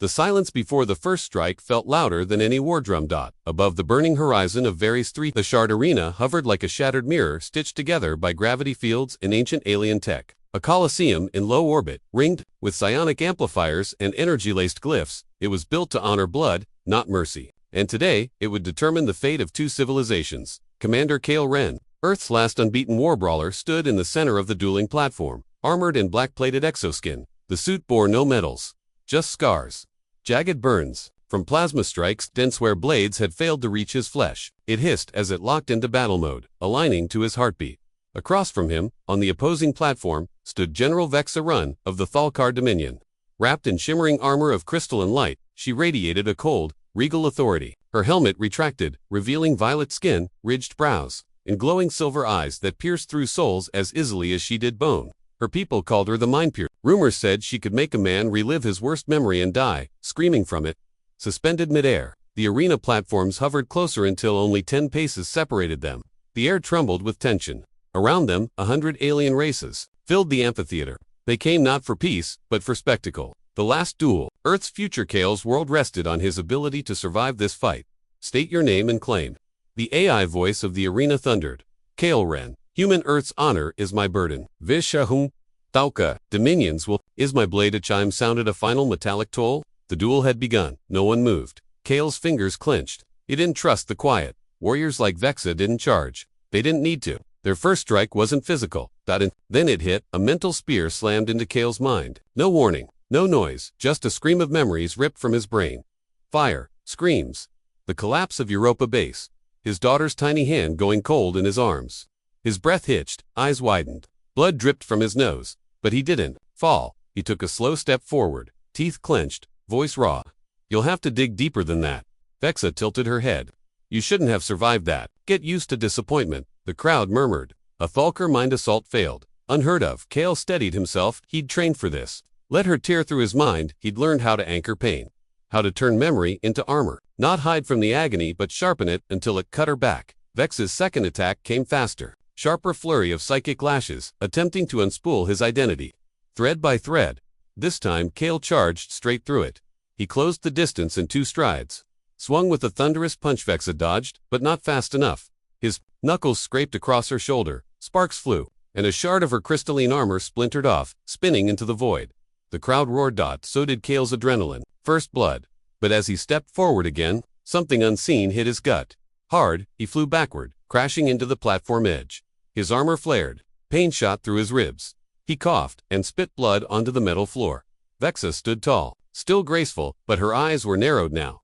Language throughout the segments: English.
The silence before the first strike felt louder than any war drum. Above the burning horizon of Varys III, the shard arena hovered like a shattered mirror stitched together by gravity fields and ancient alien tech. A coliseum in low orbit, ringed with psionic amplifiers and energy-laced glyphs, it was built to honor blood, not mercy. And today, it would determine the fate of two civilizations. Commander Kale Ren, Earth's last unbeaten war brawler, stood in the center of the dueling platform, armored in black-plated exoskin. The suit bore no medals, just scars. Jagged burns from plasma strikes dense where blades had failed to reach his flesh. It hissed as it locked into battle mode, aligning to his heartbeat. Across from him, on the opposing platform, stood General Vexa Run of the Thalkar Dominion. Wrapped in shimmering armor of crystal and light, she radiated a cold, regal authority. Her helmet retracted, revealing violet skin, ridged brows, and glowing silver eyes that pierced through souls as easily as she did bone. Her people called her the Mind Piercer. Rumors said she could make a man relive his worst memory and die, screaming from it. Suspended midair, the arena platforms hovered closer until only 10 paces separated them. The air trembled with tension. Around them, 100 alien races filled the amphitheater. They came not for peace, but for spectacle. The last duel. Earth's future. Kale's world rested on his ability to survive this fight. State your name and claim. The AI voice of the arena thundered. Kale Ren. Human Earth's honor is my burden. Vishahum. Thauka. Dominions will. Is my blade. A chime sounded a final metallic toll. The duel had begun. No one moved. Kale's fingers clenched. He didn't trust the quiet. Warriors like Vexa didn't charge. They didn't need to. Their first strike wasn't physical. Then it hit. A mental spear slammed into Kale's mind. No warning. No noise. Just a scream of memories ripped from his brain. Fire. Screams. The collapse of Europa Base. His daughter's tiny hand going cold in his arms. His breath hitched. Eyes widened. Blood dripped from his nose. But he didn't fall. He took a slow step forward. Teeth clenched. Voice raw. You'll have to dig deeper than that. Vexa tilted her head. You shouldn't have survived that. Get used to disappointment. The crowd murmured. A Thalkar mind assault failed. Unheard of. Kale steadied himself. He'd trained for this. Let her tear through his mind. He'd learned how to anchor pain. How to turn memory into armor. Not hide from the agony but sharpen it until it cut her back. Vex's second attack came faster. Sharper flurry of psychic lashes, attempting to unspool his identity. Thread by thread. This time Kale charged straight through it. He closed the distance in 2 strides. Swung with a thunderous punch. Vexa dodged, but not fast enough. His knuckles scraped across her shoulder. Sparks flew, and a shard of her crystalline armor splintered off, spinning into the void. The crowd roared. So did Kale's adrenaline. First blood. But as he stepped forward again, something unseen hit his gut. Hard, he flew backward, crashing into the platform edge. His armor flared. Pain shot through his ribs. He coughed and spit blood onto the metal floor. Vexa stood tall, still graceful, but her eyes were narrowed now.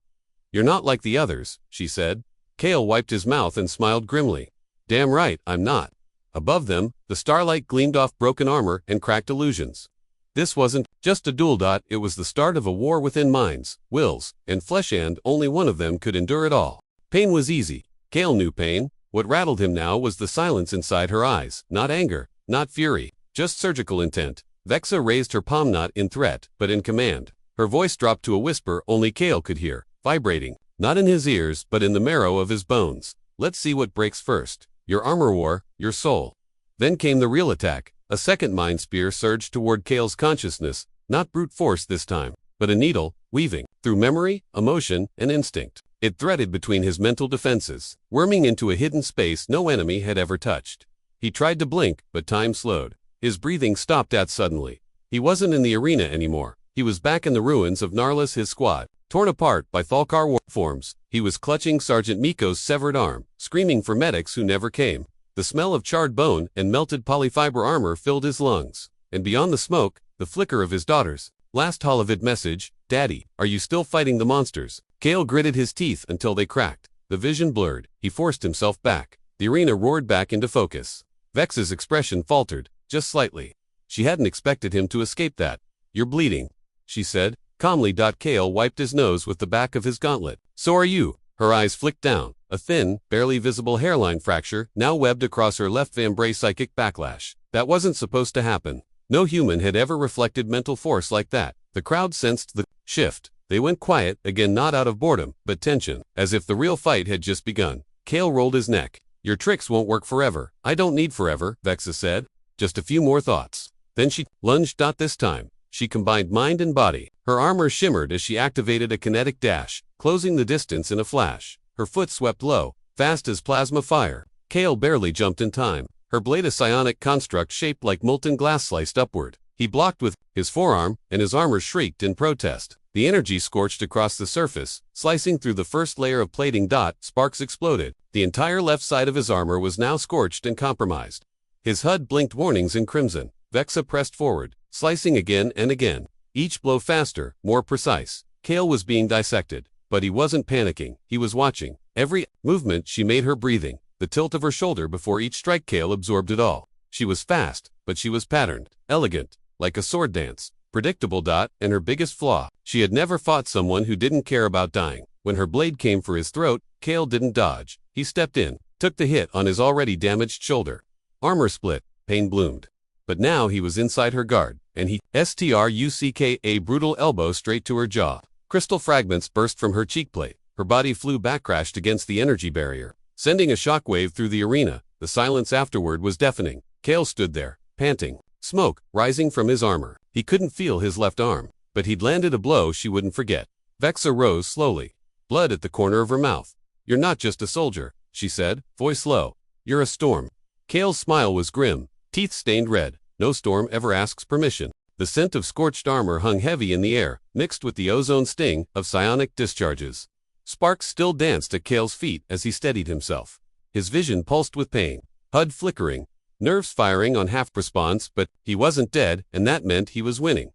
You're not like the others, she said. Kale wiped his mouth and smiled grimly. Damn right, I'm not. Above them, the starlight gleamed off broken armor and cracked illusions. This wasn't just a duel. It was the start of a war within minds, wills, and flesh, and only one of them could endure it all. Pain was easy. Kale knew pain. What rattled him now was the silence inside her eyes. Not anger, not fury, just surgical intent. Vexa raised her palm, not in threat, but in command. Her voice dropped to a whisper only Kale could hear, vibrating, not in his ears but in the marrow of his bones. Let's see what breaks first. Your armor war, your soul. Then came the real attack. A second mind spear surged toward Kale's consciousness, not brute force this time, but a needle, weaving through memory, emotion, and instinct. It threaded between his mental defenses, worming into a hidden space no enemy had ever touched. He tried to blink, but time slowed. His breathing stopped suddenly. He wasn't in the arena anymore. He was back in the ruins of Narlis. His squad, torn apart by Thalkar war forms. He was clutching Sergeant Miko's severed arm, screaming for medics who never came. The smell of charred bone and melted polyfiber armor filled his lungs. And beyond the smoke, the flicker of his daughter's last holovid message, Daddy, are you still fighting the monsters? Kale gritted his teeth until they cracked. The vision blurred. He forced himself back. The arena roared back into focus. Vex's expression faltered, just slightly. She hadn't expected him to escape that. You're bleeding, she said, calmly. Kale wiped his nose with the back of his gauntlet. So are you. Her eyes flicked down. A thin, barely visible hairline fracture now webbed across her left vambrae. Psychic backlash. That wasn't supposed to happen. No human had ever reflected mental force like that. The crowd sensed the shift. They went quiet, again, not out of boredom, but tension, as if the real fight had just begun. Kale rolled his neck. Your tricks won't work forever. I don't need forever, Vexa said. Just a few more thoughts. Then she lunged. This time, she combined mind and body. Her armor shimmered as she activated a kinetic dash, closing the distance in a flash. Her foot swept low, fast as plasma fire. Kale barely jumped in time. Her blade a psionic construct shaped like molten glass sliced upward. He blocked with his forearm, and his armor shrieked in protest. The energy scorched across the surface, slicing through the first layer of plating. Sparks exploded. The entire left side of his armor was now scorched and compromised. His HUD blinked warnings in crimson. Vexa pressed forward, slicing again and again. Each blow faster, more precise. Kale was being dissected, but he wasn't panicking. He was watching. Every movement she made her breathing. The tilt of her shoulder before each strike. Kale absorbed it all. She was fast, but she was patterned, elegant, like a sword dance. Predictable. And her biggest flaw, she had never fought someone who didn't care about dying. When her blade came for his throat, Kale didn't dodge. He stepped in, took the hit on his already damaged shoulder. Armor split, pain bloomed. But now he was inside her guard, and he struck a brutal elbow straight to her jaw. Crystal fragments burst from her cheekplate. Her body flew back, crashed against the energy barrier, sending a shockwave through the arena. The silence afterward was deafening. Kale stood there, panting, smoke rising from his armor. He couldn't feel his left arm, but he'd landed a blow she wouldn't forget. Vexa rose slowly, blood at the corner of her mouth. "You're not just a soldier," she said, voice low. "You're a storm." Kale's smile was grim, teeth stained red. No storm ever asks permission. The scent of scorched armor hung heavy in the air, mixed with the ozone sting of psionic discharges. Sparks still danced at Kale's feet as he steadied himself. His vision pulsed with pain, HUD flickering, nerves firing on half response, but he wasn't dead, and that meant he was winning.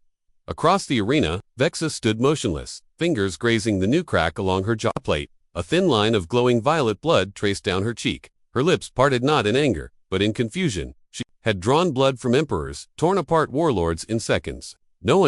Across the arena, Vexa stood motionless, fingers grazing the new crack along her jaw plate. A thin line of glowing violet blood traced down her cheek. Her lips parted not in anger, but in confusion. She had drawn blood from emperors, torn apart warlords in seconds. No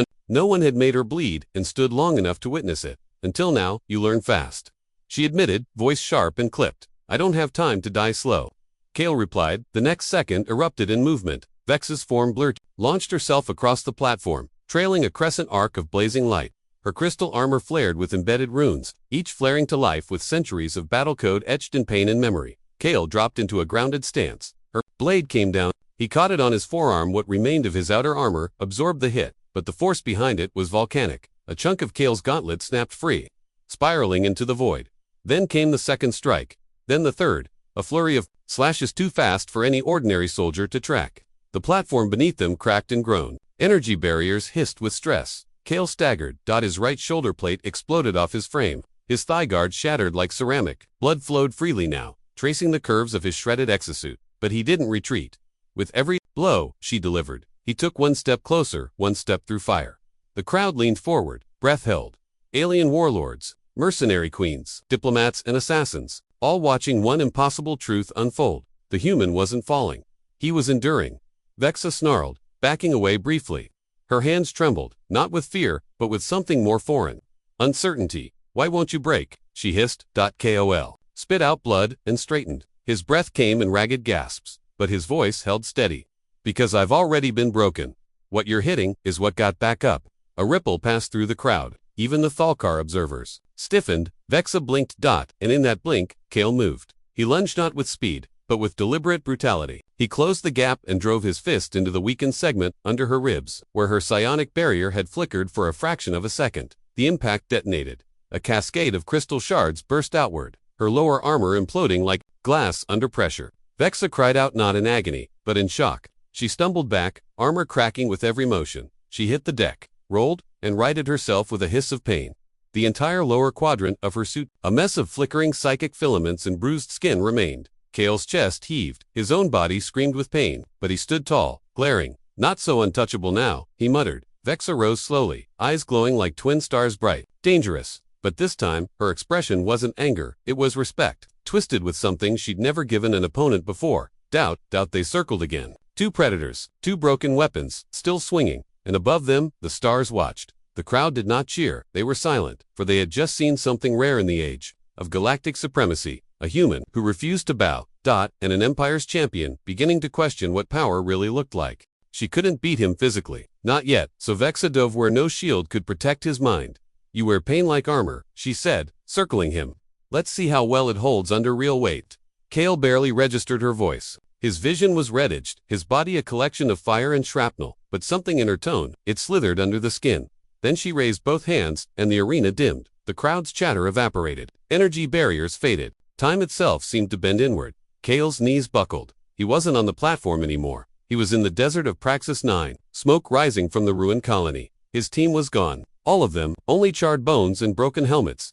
one had made her bleed and stood long enough to witness it. Until now, you learn fast. She admitted, voice sharp and clipped. "I don't have time to die slow." Kale replied. The next second erupted in movement. Vexa's form blurred, launched herself across the platform, trailing a crescent arc of blazing light. Her crystal armor flared with embedded runes, each flaring to life with centuries of battle code etched in pain and memory. Kale dropped into a grounded stance. Her blade came down. He caught it on his forearm. What remained of his outer armor absorbed the hit, but the force behind it was volcanic. A chunk of Kale's gauntlet snapped free, spiraling into the void. Then came the second strike, then the third, a flurry of slashes too fast for any ordinary soldier to track. The platform beneath them cracked and groaned. Energy barriers hissed with stress. Kale staggered. His right shoulder plate exploded off his frame. His thigh guard shattered like ceramic. Blood flowed freely now, tracing the curves of his shredded exosuit. But he didn't retreat. With every blow she delivered, he took one step closer, one step through fire. The crowd leaned forward, breath held. Alien warlords, mercenary queens, diplomats and assassins, all watching one impossible truth unfold. The human wasn't falling. He was enduring. Vexa snarled, backing away briefly. Her hands trembled, not with fear, but with something more foreign. Uncertainty. "Why won't you break?" she hissed. Kol spit out blood and straightened. His breath came in ragged gasps, but his voice held steady. "Because I've already been broken. What you're hitting is what got back up." A ripple passed through the crowd. Even the Thalkar observers stiffened. Vexa blinked. And in that blink, Kale moved. He lunged not with speed, but with deliberate brutality. He closed the gap and drove his fist into the weakened segment under her ribs, where her psionic barrier had flickered for a fraction of a second. The impact detonated. A cascade of crystal shards burst outward, her lower armor imploding like glass under pressure. Vexa cried out, not in agony, but in shock. She stumbled back, armor cracking with every motion. She hit the deck, rolled, and righted herself with a hiss of pain. The entire lower quadrant of her suit, a mess of flickering psychic filaments and bruised skin, remained. Kale's chest heaved. His own body screamed with pain, but he stood tall, glaring. "Not so untouchable now," he muttered. Vexa rose slowly, eyes glowing like twin stars bright. "Dangerous." But this time, her expression wasn't anger, it was respect, twisted with something she'd never given an opponent before. Doubt. They circled again. Two predators, two broken weapons, still swinging, and above them, the stars watched. The crowd did not cheer, they were silent, for they had just seen something rare in the age of galactic supremacy. A human who refused to bow, and an empire's champion beginning to question what power really looked like. She couldn't beat him physically, not yet, so Vexa dove where no shield could protect his mind. "You wear pain like armor," she said, circling him. "Let's see how well it holds under real weight." Kale barely registered her voice. His vision was red-edged, his body a collection of fire and shrapnel, but but something in her tone, it slithered under the skin. Then she raised both hands, and the arena dimmed. The crowd's chatter evaporated. Energy barriers faded. Time itself seemed to bend inward. Kale's knees buckled. He wasn't on the platform anymore. He was in the desert of Praxis 9, smoke rising from the ruined colony. His team was gone. All of them, only charred bones and broken helmets.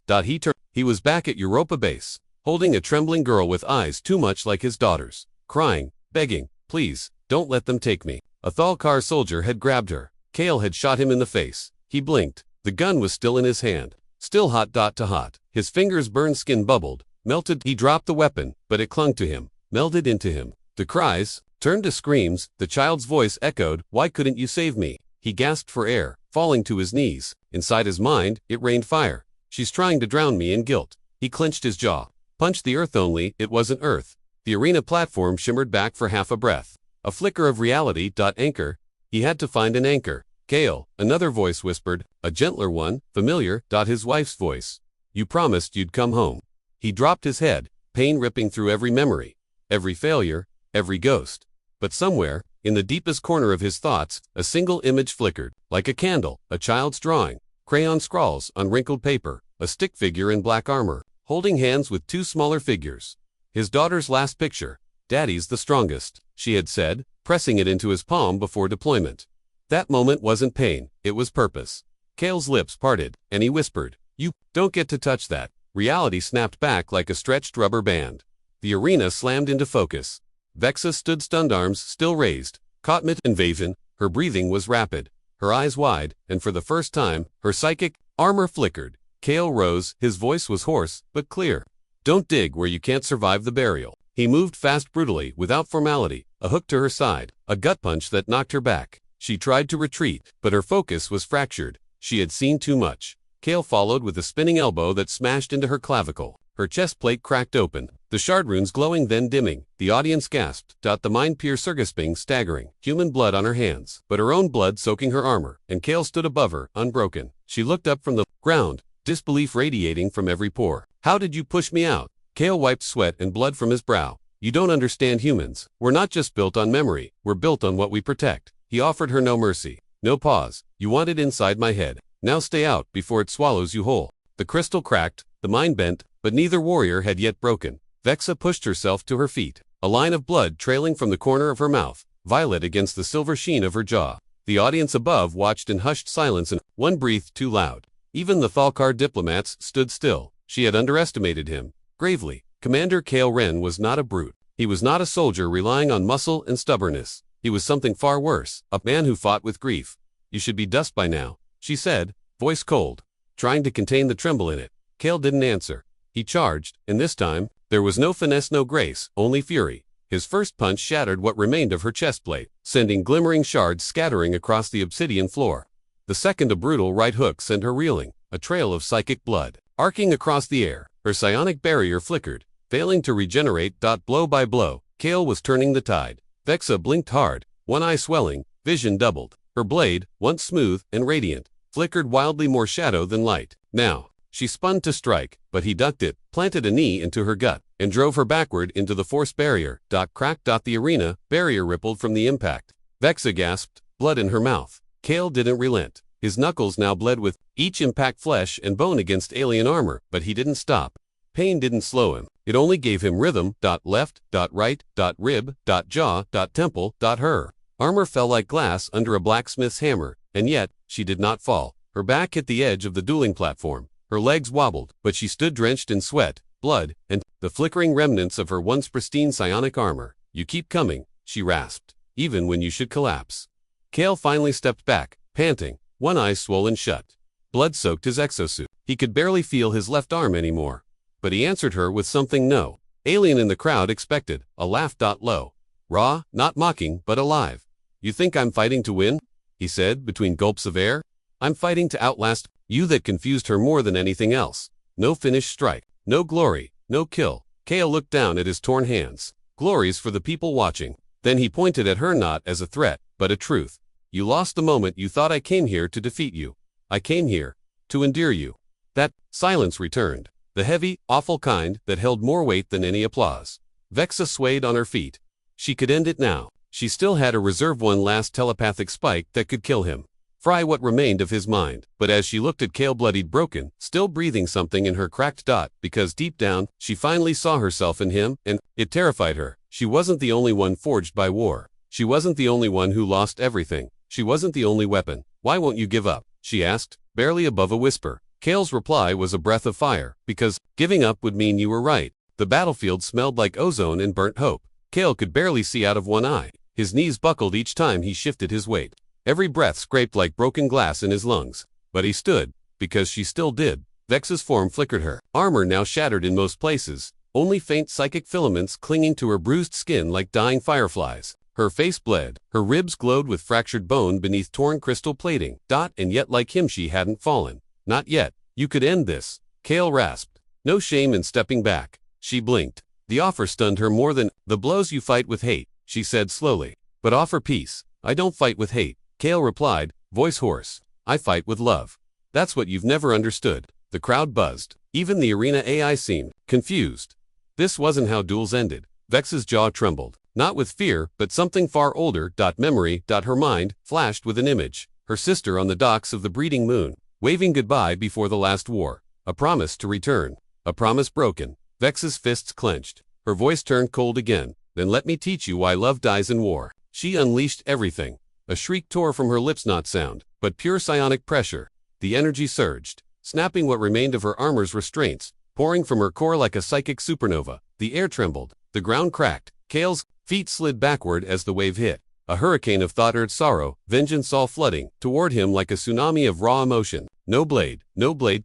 He was back at Europa Base, holding a trembling girl with eyes too much like his daughter's, crying, begging, please, don't let them take me. A Thalkar soldier had grabbed her. Kale had shot him in the face. He blinked. The gun was still in his hand. Still hot. To hot. His fingers' burned skin bubbled, melted. He dropped the weapon, but it clung to him, melded into him. The cries turned to screams. The child's voice echoed, why couldn't you save me? He gasped for air, falling to his knees. Inside his mind, it rained fire. She's trying to drown me in guilt. He clenched his jaw, punched the earth only, it wasn't earth. The arena platform shimmered back for half a breath. A flicker of reality. Anchor. He had to find an anchor. Kale, another voice whispered, a gentler one, familiar. His wife's voice. You promised you'd come home. He dropped his head, pain ripping through every memory, every failure, every ghost. But somewhere, in the deepest corner of his thoughts, a single image flickered, like a candle, a child's drawing, crayon scrawls on wrinkled paper, a stick figure in black armor, holding hands with two smaller figures. His daughter's last picture. Daddy's the strongest, she had said, pressing it into his palm before deployment. That moment wasn't pain, it was purpose. Kale's lips parted, and he whispered, you don't get to touch that. Reality snapped back like a stretched rubber band. The arena slammed into focus. Vexa stood stunned, arms still raised, caught mid-invasion. Her breathing was rapid, her eyes wide, and for the first time, her psychic armor flickered. Kale rose, his voice was hoarse, but clear. Don't dig where you can't survive the burial. He moved fast, brutally, without formality, a hook to her side, a gut punch that knocked her back. She tried to retreat, but her focus was fractured. She had seen too much. Kale followed with a spinning elbow that smashed into her clavicle. Her chest plate cracked open, the shard runes glowing then dimming. The audience gasped. The mind piercing, staggering, human blood on her hands, but her own blood soaking her armor, and Kale stood above her, unbroken. She looked up from the ground, disbelief radiating from every pore. How did you push me out? Kale wiped sweat and blood from his brow. You don't understand humans. We're not just built on memory, we're built on what we protect. He offered her no mercy, no pause. You want it inside my head. Now stay out before it swallows you whole. The crystal cracked, the mind bent, but neither warrior had yet broken. Vexa pushed herself to her feet, a line of blood trailing from the corner of her mouth, violet against the silver sheen of her jaw. The audience above watched in hushed silence, and one breathed too loud. Even the Thalkar diplomats stood still. She had underestimated him. Gravely, Commander Kale Ren was not a brute. He was not a soldier relying on muscle and stubbornness. He was something far worse, a man who fought with grief. You should be dust by now, she said, voice cold, trying to contain the tremble in it. Kale didn't answer. He charged, and this time, there was no finesse, no grace, only fury. His first punch shattered what remained of her chest plate, sending glimmering shards scattering across the obsidian floor. The second, a brutal right hook, sent her reeling, a trail of psychic blood, arcing across the air. Her psionic barrier flickered, failing to regenerate. Blow by blow, Kale was turning the tide. Vexa blinked hard, one eye swelling, vision doubled. Her blade, once smooth and radiant, flickered wildly, more shadow than light. Now, she spun to strike, but he ducked it, planted a knee into her gut, and drove her backward into the force barrier. Crack. The arena barrier rippled from the impact. Vexa gasped, blood in her mouth. Kale didn't relent. His knuckles now bled with each impact, flesh and bone against alien armor, but he didn't stop. Pain didn't slow him. It only gave him rhythm. Left, right, rib, jaw, temple, her. Armor fell like glass under a blacksmith's hammer, and yet, she did not fall. Her back hit the edge of the dueling platform. Her legs wobbled, but she stood drenched in sweat, blood, and the flickering remnants of her once pristine psionic armor. You keep coming, she rasped, even when you should collapse. Kale finally stepped back, panting, one eye swollen shut. Blood soaked his exosuit. He could barely feel his left arm anymore. But he answered her with something no alien in the crowd expected, a laugh. Low. Raw, not mocking, but alive. You think I'm fighting to win? He said between gulps of air. I'm fighting to outlast you. That confused her more than anything else. No finished strike, no glory, no kill. Kale looked down at his torn hands. Glory's for the people watching. Then he pointed at her, not as a threat, but a truth. You lost the moment you thought I came here to defeat you. I came here to endear you. That silence returned. The heavy, awful kind that held more weight than any applause. Vexa swayed on her feet. She could end it now. She still had a reserve one last telepathic spike that could kill him. Fry what remained of his mind, but as she looked at Kale bloodied broken, still breathing something in her cracked dot, because deep down, she finally saw herself in him, and it terrified her. She wasn't the only one forged by war. She wasn't the only one who lost everything. She wasn't the only weapon. Why won't you give up? She asked, barely above a whisper. Kale's reply was a breath of fire, because giving up would mean you were right. The battlefield smelled like ozone and burnt hope. Kale could barely see out of one eye. His knees buckled each time he shifted his weight. Every breath scraped like broken glass in his lungs. But he stood, because she still did. Vex's form flickered, her armor now shattered in most places, only faint psychic filaments clinging to her bruised skin like dying fireflies. Her face bled, her ribs glowed with fractured bone beneath torn crystal plating. And yet like him she hadn't fallen. Not yet. You could end this. Kale rasped. No shame in stepping back. She blinked. The offer stunned her more than the blows. You fight with hate, she said slowly. But offer peace. I don't fight with hate, Kale replied, voice hoarse. I fight with love. That's what you've never understood. The crowd buzzed. Even the arena AI seemed confused. This wasn't how duels ended. Vex's jaw trembled. Not with fear, but something far older. Memory. Her mind flashed with an image. Her sister on the docks of the breeding moon, waving goodbye before the last war. A promise to return. A promise broken. Vex's fists clenched. Her voice turned cold again. Then let me teach you why love dies in war. She unleashed everything. A shriek tore from her lips, not sound, but pure psionic pressure. The energy surged, snapping what remained of her armor's restraints, pouring from her core like a psychic supernova. The air trembled. The ground cracked. Kale's feet slid backward as the wave hit. A hurricane of thought-earth sorrow, vengeance all flooding toward him like a tsunami of raw emotion. No blade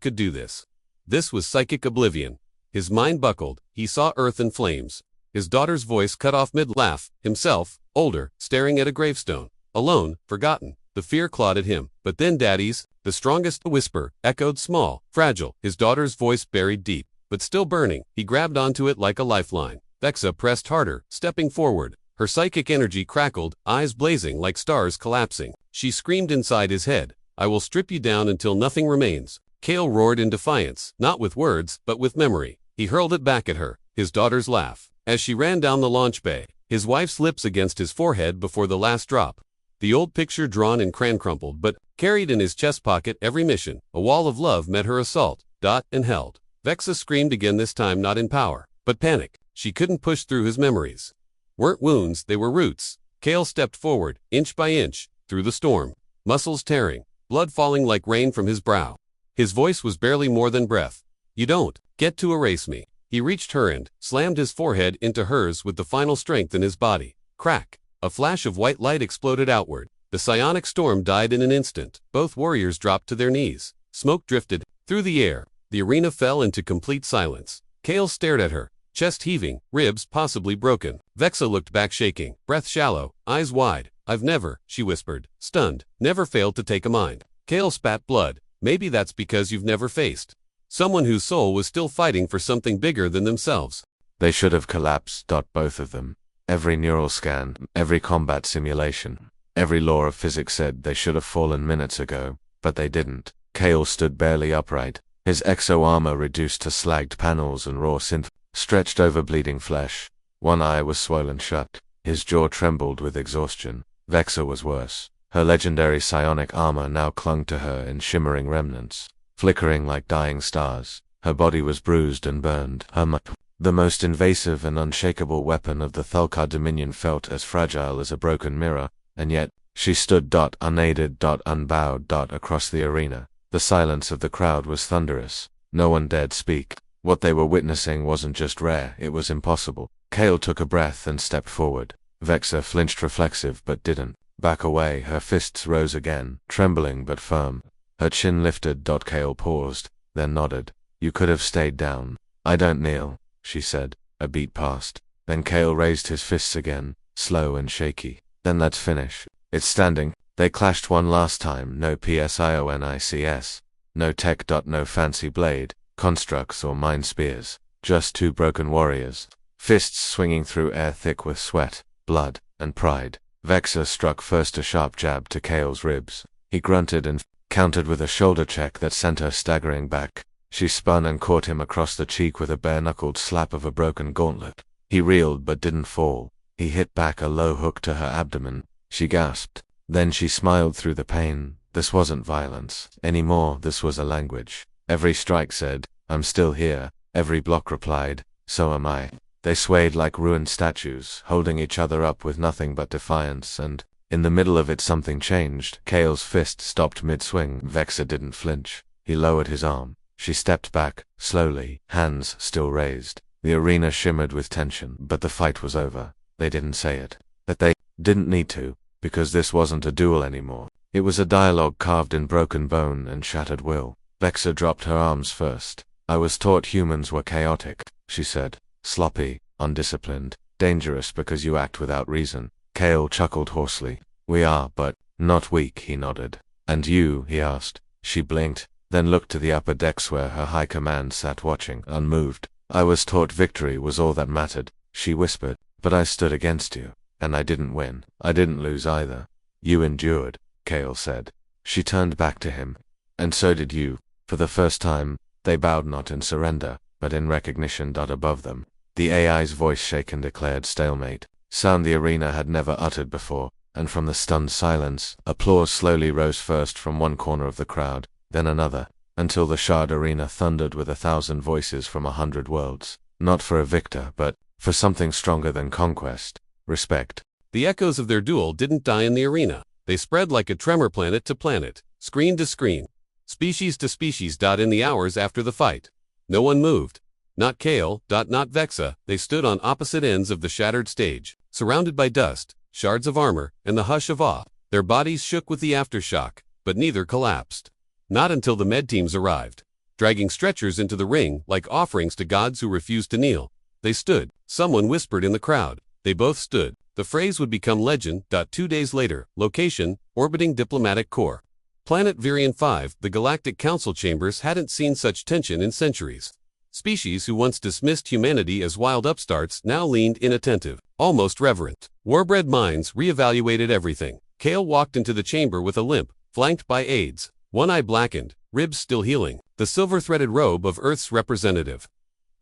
could do this. This was psychic oblivion. His mind buckled. He saw earth in flames. His daughter's voice cut off mid-laugh. Himself, older, staring at a gravestone. Alone, forgotten. The fear clawed at him. But then Daddy's, the strongest whisper, echoed small, fragile. His daughter's voice buried deep, but still burning. He grabbed onto it like a lifeline. Vexa pressed harder, stepping forward. Her psychic energy crackled, eyes blazing like stars collapsing. She screamed inside his head. I will strip you down until nothing remains. Kale roared in defiance, not with words, but with memory. He hurled it back at her, his daughter's laugh. As she ran down the launch bay, his wife's lips against his forehead before the last drop. The old picture drawn in crayon crumpled, but carried in his chest pocket every mission. A wall of love met her assault, and held. Vexa screamed again, this time not in power, but panic. She couldn't push through his memories. Weren't wounds, they were roots. Kale stepped forward, inch by inch, through the storm. Muscles tearing, blood falling like rain from his brow. His voice was barely more than breath. You don't get to erase me. He reached her and slammed his forehead into hers with the final strength in his body. Crack. A flash of white light exploded outward. The psionic storm died in an instant. Both warriors dropped to their knees. Smoke drifted through the air. The arena fell into complete silence. Kale stared at her, chest heaving, ribs possibly broken. Vexa looked back shaking, breath shallow, eyes wide. I've never, she whispered, stunned, never failed to take a mind. Kale spat blood. Maybe that's because you've never faced someone whose soul was still fighting for something bigger than themselves. They should have collapsed. Both of them. Every neural scan, every combat simulation, every law of physics said they should have fallen minutes ago, but they didn't. Kale stood barely upright, his exo-armor reduced to slagged panels and raw synth, stretched over bleeding flesh. One eye was swollen shut, his jaw trembled with exhaustion. Vexa was worse. Her legendary psionic armor now clung to her in shimmering remnants, flickering like dying stars. Her body was bruised and burned. The most invasive and unshakable weapon of the Thulkar Dominion, felt as fragile as a broken mirror, and yet, she stood unaided unbowed across the arena. The silence of the crowd was thunderous. No one dared speak. What they were witnessing wasn't just rare, it was impossible. Kale took a breath and stepped forward. Vexa flinched, reflexive, but didn't back away. Her fists rose again, trembling but firm. Her chin lifted. Kale paused, then nodded. You could have stayed down. I don't kneel, she said. A beat passed. Then Kale raised his fists again, slow and shaky. Then let's finish. It's standing. They clashed one last time. No psionics. No tech. No fancy blade, constructs or mind spears. Just two broken warriors. Fists swinging through air thick with sweat, blood, and pride. Vexa struck first, a sharp jab to Kale's ribs. He grunted and countered with a shoulder check that sent her staggering back. She spun and caught him across the cheek with a bare-knuckled slap of a broken gauntlet. He reeled but didn't fall. He hit back a low hook to her abdomen. She gasped. Then she smiled through the pain. This wasn't violence anymore, this was a language. Every strike said, "I'm still here." Every block replied, "So am I." They swayed like ruined statues, holding each other up with nothing but defiance, and in the middle of it something changed. Kale's fist stopped mid-swing. Vexa didn't flinch. He lowered his arm. She stepped back, slowly, hands still raised. The arena shimmered with tension, but the fight was over. They didn't say it. That they didn't need to, because this wasn't a duel anymore. It was a dialogue carved in broken bone and shattered will. Vexa dropped her arms first. "I was taught humans were chaotic," she said. "Sloppy, undisciplined, dangerous because you act without reason." Kale chuckled hoarsely. "We are, but not weak," he nodded. "And you?" he asked. She blinked, then looked to the upper decks where her high command sat watching, unmoved. "I was taught victory was all that mattered," she whispered. "But I stood against you, and I didn't win. I didn't lose either." "You endured," Kale said. She turned back to him. "And so did you." For the first time, they bowed not in surrender, but in recognition. Above them, the AI's voice shaken declared stalemate, sound the arena had never uttered before, and from the stunned silence, applause slowly rose first from one corner of the crowd, then another, until the shard arena thundered with 1,000 voices from 100 worlds, not for a victor, but for something stronger than conquest, respect. The echoes of their duel didn't die in the arena. They spread like a tremor planet to planet, screen to screen, species to species. In the hours after the fight, no one moved. Not Kale, not Vexa. They stood on opposite ends of the shattered stage, surrounded by dust, shards of armor, and the hush of awe. Their bodies shook with the aftershock, but neither collapsed. Not until the med teams arrived, dragging stretchers into the ring like offerings to gods who refused to kneel. They stood. Someone whispered in the crowd. They both stood. The phrase would become legend. 2 days later, location, orbiting diplomatic corps. Planet Virion 5, the Galactic Council chambers hadn't seen such tension in centuries. Species who once dismissed humanity as wild upstarts now leaned inattentive, almost reverent. Warbred minds reevaluated everything. Kale walked into the chamber with a limp, flanked by aides, one eye blackened, ribs still healing. The silver-threaded robe of Earth's representative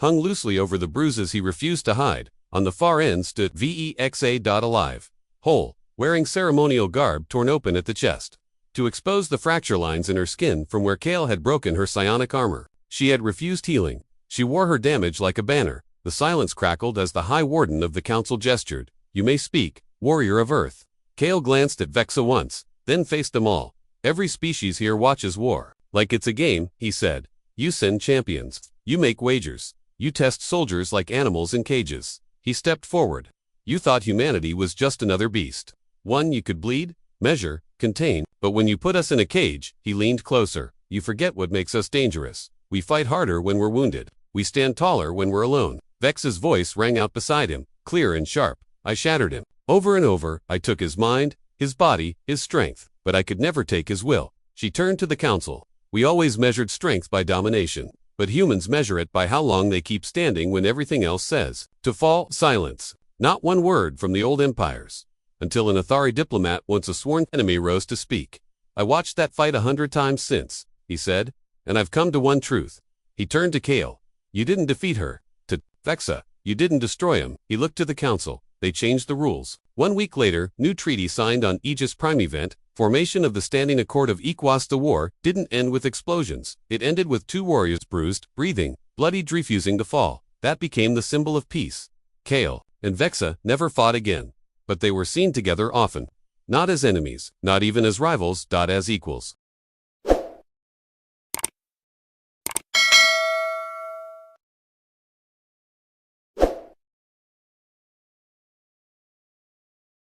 hung loosely over the bruises he refused to hide. On the far end stood Vexa. Alive, whole, wearing ceremonial garb torn open at the chest, to expose the fracture lines in her skin from where Kale had broken her psionic armor. She had refused healing. She wore her damage like a banner. The silence crackled as the High Warden of the Council gestured. "You may speak, warrior of Earth." Kale glanced at Vexa once, then faced them all. "Every species here watches war. Like it's a game," he said. "You send champions. You make wagers. You test soldiers like animals in cages." He stepped forward. "You thought humanity was just another beast. One you could bleed, measure, contain. But when you put us in a cage," he leaned closer, "you forget what makes us dangerous. We fight harder when we're wounded. We stand taller when we're alone." Vex's voice rang out beside him, clear and sharp. "I shattered him. Over and over, I took his mind, his body, his strength, but I could never take his will." She turned to the council. "We always measured strength by domination, but humans measure it by how long they keep standing when everything else says to fall." Silence. Not one word from the old empires, until an Athari diplomat, once a sworn enemy, rose to speak. "I watched that fight 100 times since," he said, "and I've come to one truth." He turned to Kale. "You didn't defeat her. To Vexa, you didn't destroy him." He looked to the council. They changed the rules. 1 week later, new treaty signed on Aegis Prime event. Formation of the Standing Accord of Equos. The war didn't end with explosions. It ended with 2 warriors bruised, breathing, bloodied, refusing to fall. That became the symbol of peace. Kale and Vexa never fought again, but they were seen together often. Not as enemies, not even as rivals, as equals.